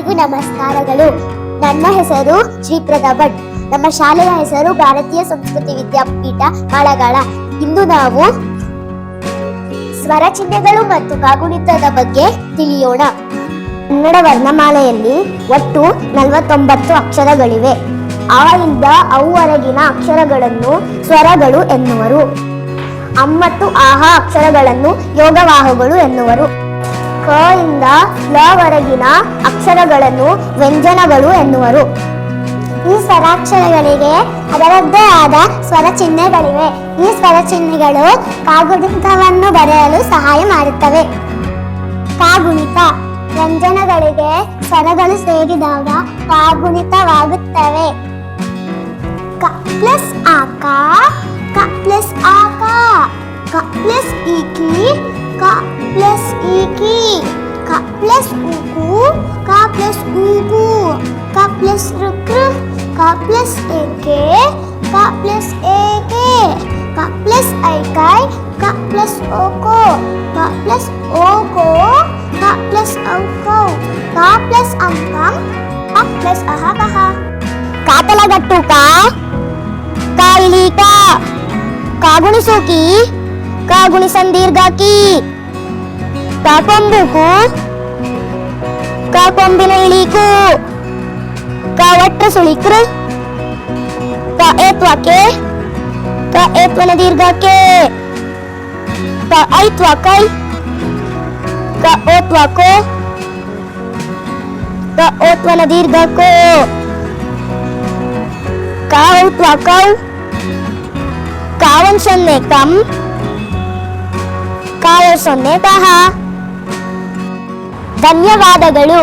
ಎಲ್ಲರಿಗೂ ನಮಸ್ಕಾರಗಳು. ನನ್ನ ಹೆಸರು ಶ್ರೀಪ್ರದಾ ಭಟ್. ನಮ್ಮ ಶಾಲೆಯ ಹೆಸರು ಭಾರತೀಯ ಸಂಸ್ಕೃತಿ ವಿದ್ಯಾಪೀಠ ಮಾಳಗಾಳ. ಇಂದು ನಾವು ಸ್ವರ ಚಿಹ್ನೆಗಳು ಮತ್ತು ಕಾಗುಣಿತದ ಬಗ್ಗೆ ತಿಳಿಯೋಣ. ಕನ್ನಡ ವರ್ಣಮಾಲೆಯಲ್ಲಿ ಒಟ್ಟು 49 ಅಕ್ಷರಗಳಿವೆ. ಆ ಇಂದ ಅವುವರೆಗಿನ ಅಕ್ಷರಗಳನ್ನು ಸ್ವರಗಳು ಎನ್ನುವರು. ಮತ್ತು ಆಹ ಅಕ್ಷರಗಳನ್ನು ಯೋಗವಾಹಗಳು ಎನ್ನುವರು. ಕ ಇಂದ ಲ ವರೆಗಿನ ಅಕ್ಷರಗಳನ್ನು ವ್ಯಂಜನಗಳು ಎನ್ನುವರು. ಈ ಸ್ವರಾಕ್ಷರಗಳಿಗೆ ಅದರದ್ದೇ ಆದ ಸ್ವರ ಚಿಹ್ನೆಗಳಿವೆ. ಈ ಸ್ವರ ಚಿಹ್ನೆಗಳು ಕಾಗುಣಿತವನ್ನು ಬರೆಯಲು ಸಹಾಯ ಮಾಡುತ್ತವೆ. ಕಾಗುಣಿತ ವ್ಯಂಜನಗಳಿಗೆ ಸ್ವರಗಳು ಸೇರಿದಾಗ ಕಾಗುಣಿತವಾಗುತ್ತವೆ. ಕ ಪ್ಲಸ್ ಆಕ, ಕ ಪ್ಲಸ್ ಆಕ, ಕ ಪ್ಲಸ್ ಈಕಿ, ಕ ಪ್ಲಸ್ ಈಕಿ, ಕ ಪ್ಲಸ್ ಉಕು, ಕ ಪ್ಲಸ್ ಊಕು, ಕ ಪ್ಲಸ್ ರುಕ್ರು, ಕ ಪ್ಲಸ್ ಏಕೆ, ಕ ಪ್ಲಸ್ ಏಕೆ, ಕ ಪ್ಲಸ್ ಐಕೈ, ಕ ಪ್ಲಸ್ ಓಕೋ, ಕ ಪ್ಲಸ್ ಓಕೋ, ಕ ಪ್ಲಸ್ ಔಕೌ, ಕ ಪ್ಲಸ್ ಅಂಕಂ, ಕ ಪ್ಲಸ್ ಅಹಕಹ. ಕಾತಲಗಟ್ಟು ಕ, ಕ ಇಳಿ ಕ, ಕ ಗುಣಿಸು ಕಿ, ಕ ಗುಣಿಸನ್ ದೀರ್ಘ ಕಿ, ಕ ಕೊಂಬುಕು, ಕ ಕೊಂಬಿನ ಇಳಿಕು, ಕ ಒಟ್ರ ಸುಳಿಕ್ರು, ಕ ಏತ್ವಕೆ, ಕ ಏತ್ವನ ದೀರ್ಘಕ್ಕೆ, ಕ ಐತ್ವಕೈ, ಕ ಓತ್ವಕೋ, ಕ ಓತ್ವನ ದೀರ್ಘಕ್ಕೋ, ಕ ಔತ್ವಕೌ, ಕಾವನ್ ಸೊನ್ನೆ ಕಂ, ಕಾಯ ಸೊನ್ನೆ ಕಹ. ಧನ್ಯವಾದಗಳು.